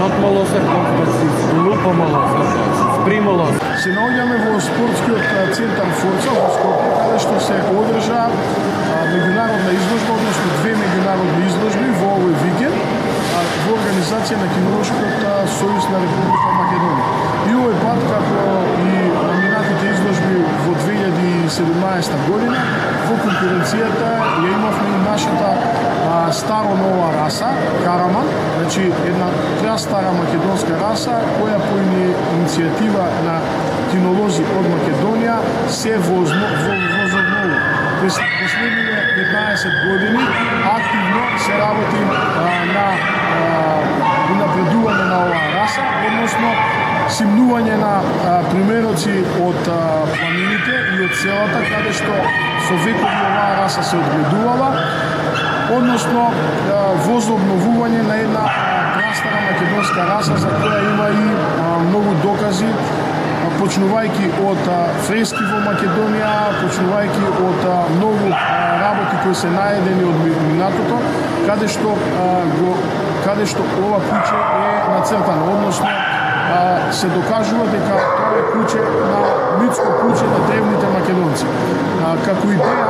надмолосок, лупомолосок, примолосок. Се наоѓаме во спортскиот центар Форца во Скопје, каде што се одржа меѓународна изложба, односно две меѓународни изложби во овој викенд во организација на Кинолошкиот сојуз на Република Македонија. И овој пат, како и на минатите изложби во 2017 година, во конкуренцијата ја имавме и нашата старо-нова раса, Караман, значи една прастара македонска раса, која по иницијатива на кинолози од Македонија се возобновува. През последните 15 години активно се работи на унапредување на оваа раса, односно симнување на примероци од планините и од селата, каде што со векови оваа раса се одгледувала, односно возобновување на една прастара македонска раса за која има и многу докази, почнувајќи од фрески во Македонија, почнувајќи од многу работи кои се наедени од минатото, каде што ова куќе е нацртано, односно се докажува дека тоа е куќе на митско куќе на древните македонци. Како идеја,